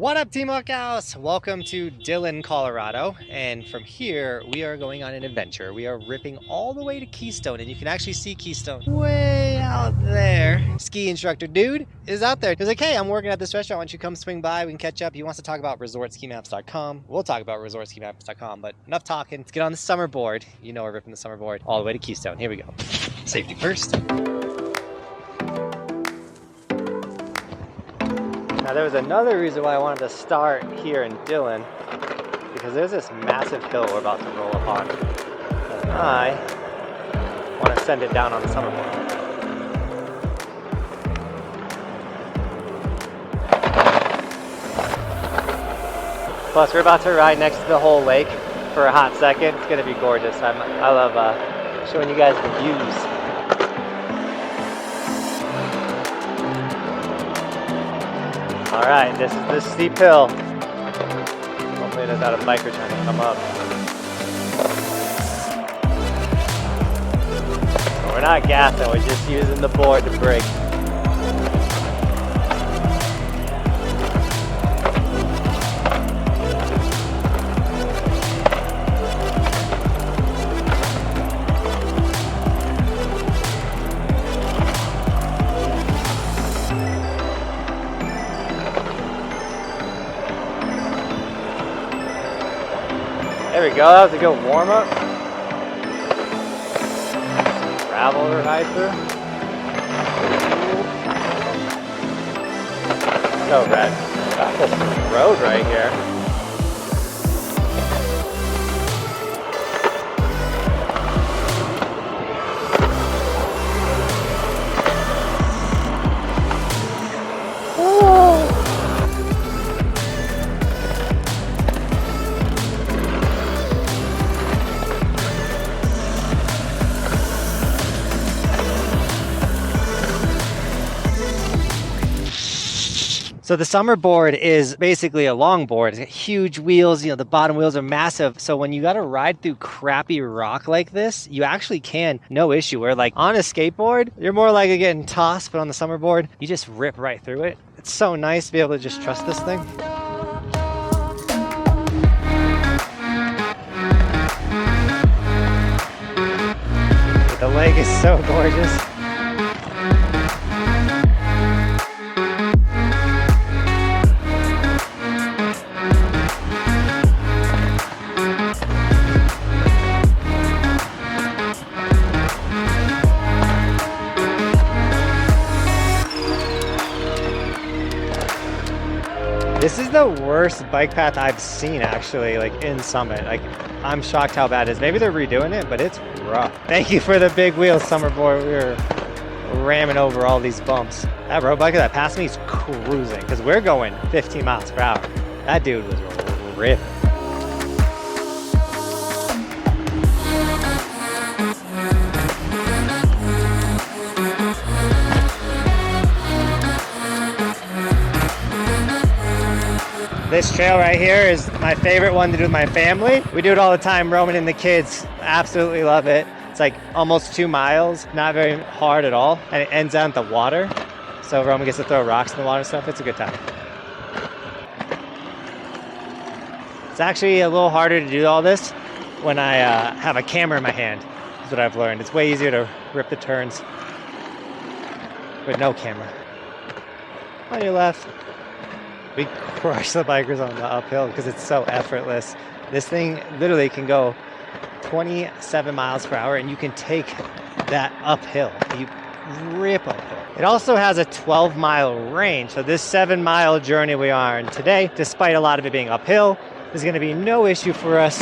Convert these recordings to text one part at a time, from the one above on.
What up, Team Buckhouse? Welcome to Dillon, Colorado. And from here, we are going on an adventure. We are ripping all the way to Keystone, and you can actually see Keystone way out there. Ski instructor dude is out there. He's like, hey, I'm working at this restaurant. Why don't you come swing by? We can catch up. He wants to talk about resortskimaps.com. We'll talk about resortskimaps.com, but enough talking. Let's get on the summer board. You know we're ripping the summer board all the way to Keystone. Here we go. Safety first. Now there was another reason why I wanted to start here in Dillon, because there's this massive hill we're about to roll upon, and I want to send it down on the summer board. Plus we're about to ride next to the whole lake for a hot second. It's going to be gorgeous. I love showing you guys the views. Alright, this is the steep hill. Hopefully there's not a biker trying to come up. So we're not gassing, we're just using the board to brake. There we go, that was a good warm up. Gravel to ride through. So rad. Got this road right here. So the summer board is basically a long board. It's got huge wheels, you know, the bottom wheels are massive. So when you got to ride through crappy rock like this, you actually can, no issue. Where like on a skateboard, you're more likely getting tossed, but on the summer board, you just rip right through it. It's so nice to be able to just trust this thing. The lake is so gorgeous. This is the worst bike path I've seen actually, like in Summit. Like, I'm shocked how bad it is. Maybe they're redoing it, but it's rough. Thank you for the big wheels, summer board. We were ramming over all these bumps. That road biker that passed me is cruising because we're going 15 miles per hour. That dude was ripping. This trail right here is my favorite one to do with my family. We do it all the time, Roman and the kids absolutely love it. It's like almost 2 miles, not very hard at all, and it ends out at the water. So Roman gets to throw rocks in the water and stuff. It's a good time. It's actually a little harder to do all this when I have a camera in my hand, is what I've learned. It's way easier to rip the turns with no camera. On your left. We crush the bikers on the uphill because it's so effortless. This thing literally can go 27 miles per hour and you can take that uphill. You rip uphill. It also has a 12-mile range. So this 7-mile journey we are on today, despite a lot of it being uphill, is going to be no issue for us.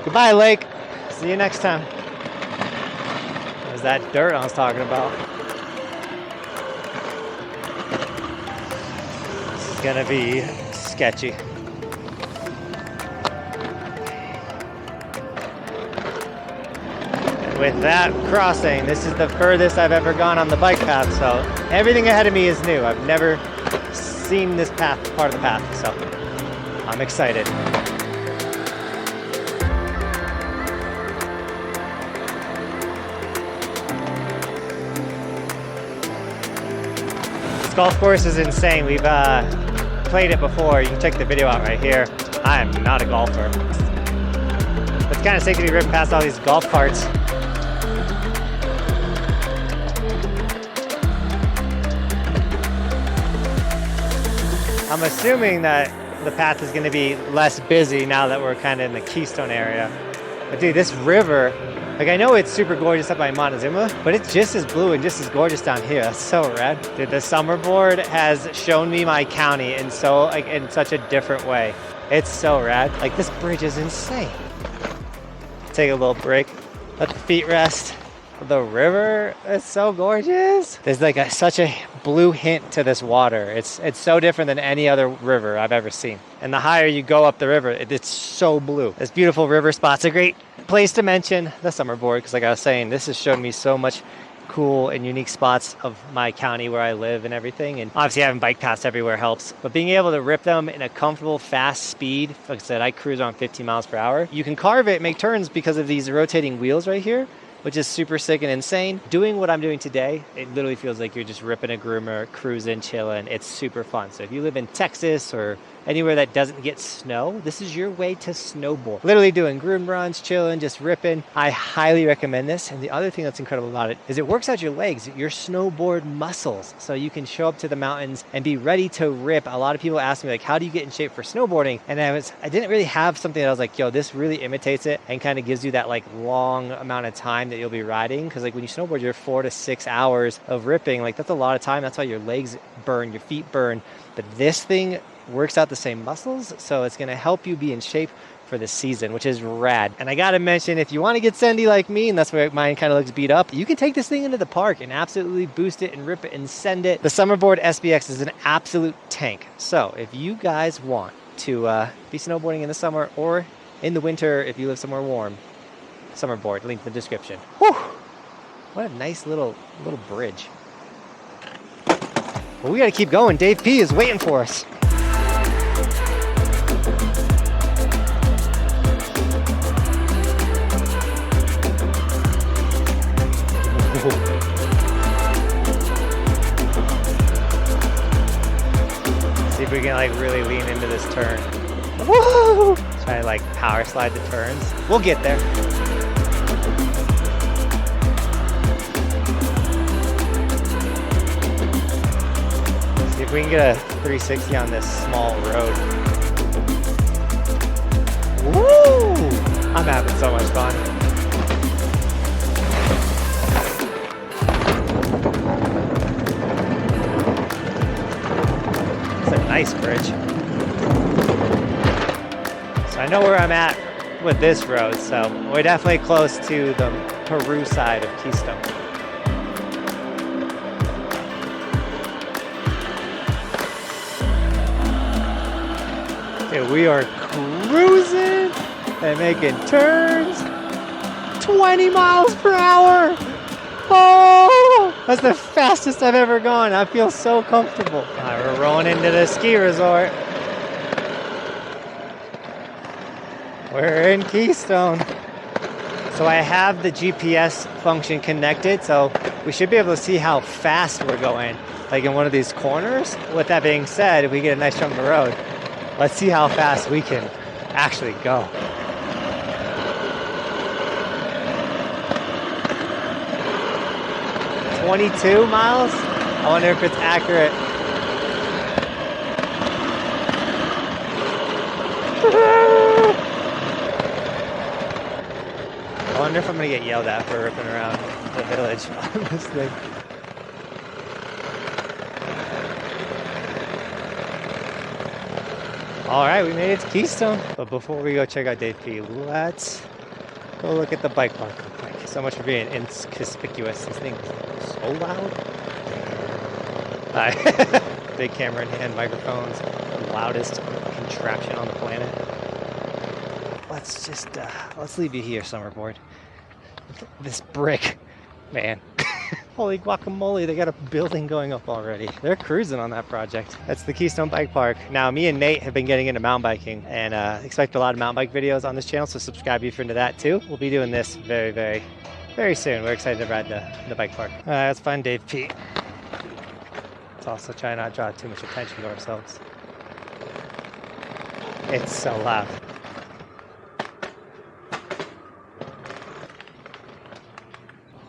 Goodbye, lake. See you next time. That dirt I was talking about. This is gonna be sketchy. And with that crossing, this is the furthest I've ever gone on the bike path, so everything ahead of me is new. I've never seen this path, part of the path, so I'm excited. golf course is insane. We've played it before. You can check the video out right here. I am not a golfer. It's kind of sick to be ripping past all these golf carts. I'm assuming that the path is going to be less busy now that we're kind of in the Keystone area. But dude, this river, like I know it's super gorgeous up by Montezuma, but it's just as blue and just as gorgeous down here. That's so rad. Dude, the summer board has shown me my county in such a different way. It's so rad. Like this bridge is insane. Take a little break, let the feet rest. The river is so gorgeous. There's like such a blue hint to this water. It's so different than any other river I've ever seen. And the higher you go up the river, it's so blue. This beautiful river spot's a great place to mention the summer board, because like I was saying, this has shown me so much cool and unique spots of my county where I live and everything. And obviously having bike paths everywhere helps, but being able to rip them in a comfortable, fast speed, like I said, I cruise around 15 miles per hour. You can carve it, make turns because of these rotating wheels right here, which is super sick and insane. Doing what I'm doing today, it literally feels like you're just ripping a groomer, cruising, chilling. It's super fun. So if you live in Texas or anywhere that doesn't get snow, this is your way to snowboard. Literally doing groom runs, chilling, just ripping. I highly recommend this. And the other thing that's incredible about it is it works out your legs, your snowboard muscles. So you can show up to the mountains and be ready to rip. A lot of people ask me like, how do you get in shape for snowboarding? And I didn't really have something that I was like, yo, this really imitates it and kind of gives you that like long amount of time that you'll be riding. Cause like when you snowboard, you're 4 to 6 hours of ripping. Like that's a lot of time. That's why your legs burn, your feet burn. But this thing works out the same muscles, so it's going to help you be in shape for the season, which is rad. And I gotta mention, if you want to get sendy like me, and that's where mine kind of looks beat up, you can take this thing into the park and absolutely boost it and rip it and send it. The Summerboard SBX is an absolute tank. So if you guys want to be snowboarding in the summer or in the winter, if you live somewhere warm, Summerboard, link in the description. Whew! What a nice little bridge. Well, we gotta keep going. Dave P is waiting for us. See if we can like really lean into this turn. Woo! Try to like power slide the turns. We'll get there. See if we can get a 360 on this small road. Woo! I'm having so much fun. Nice bridge. So I know where I'm at with this road, so we're definitely close to the Peru side of Keystone. Okay, we are cruising and making turns. 20 miles per hour. Oh, that's the fastest I've ever gone. I feel so comfortable. All right, we're rolling into the ski resort. We're in Keystone. So I have the GPS function connected, so we should be able to see how fast we're going, like in one of these corners. With that being said, if we get a nice chunk of the road, let's see how fast we can actually go. $22 miles? I wonder if it's accurate. I wonder if I'm gonna get yelled at for ripping around the village on this thing. All right, we made it to Keystone. But before we go check out Dave P, let's go look at the bike park real quick. So much for being inconspicuous. This thing is so loud. Hi. Big camera in hand, microphones, the loudest contraption on the planet. Let's just, let's leave you here, Summerboard. This brick, man. Holy guacamole, they got a building going up already. They're cruising on that project. That's the Keystone Bike Park. Now, me and Nate have been getting into mountain biking and expect a lot of mountain bike videos on this channel, so subscribe if you're into that too. We'll be doing this very, very, very soon. We're excited to ride the bike park. Let's find Dave P. Let's also try not to draw too much attention to ourselves. It's so loud.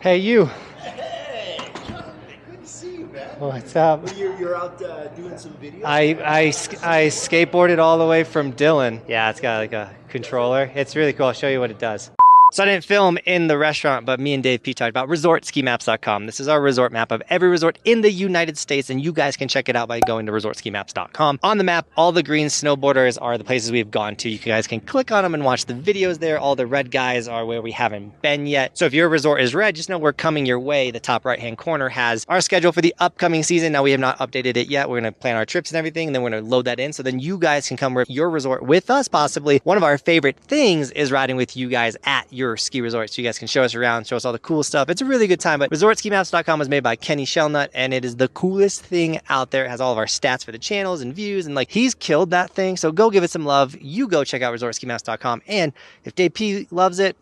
Hey, you. Hey, Johnathan, good to see you, man. What's up? Well, you're out doing some videos? I skateboarded all the way from Dillon. Yeah, it's got like a controller. It's really cool. I'll show you what it does. So I didn't film in the restaurant, but me and Dave P talked about resortskimaps.com. This is our resort map of every resort in the United States, and you guys can check it out by going to resortskimaps.com. On the map, all the green snowboarders are the places we've gone to. You guys can click on them and watch the videos there. All the red guys are where we haven't been yet. So if your resort is red, just know we're coming your way. The top right-hand corner has our schedule for the upcoming season. Now, we have not updated it yet. We're going to plan our trips and everything, and then we're going to load that in. So then you guys can come to your resort with us, possibly. One of our favorite things is riding with you guys at your ski resort, so you guys can show us around, show us all the cool stuff. It's a really good time. But resortskimaps.com was made by Kenny Shellnut, and it is the coolest thing out there. It has all of our stats for the channels and views, and like, he's killed that thing. So go give it some love. You go check out resortskimaps.com, and if Dave P loves it,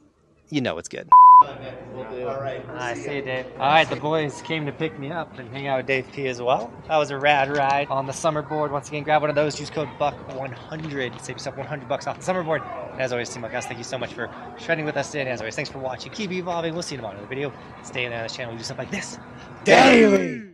you know it's good. All right. I see you, Dave. All right, the boys came to pick me up and hang out with Dave P as well. That was a rad ride on the summer board. Once again, grab one of those. Use code BUCK100. Save yourself $100 off the summer board. And as always, Team Buckhouse, thank you so much for shredding with us today. And as always, thanks for watching. Keep evolving. We'll see you tomorrow in the video. Stay in the channel. We do stuff like this daily.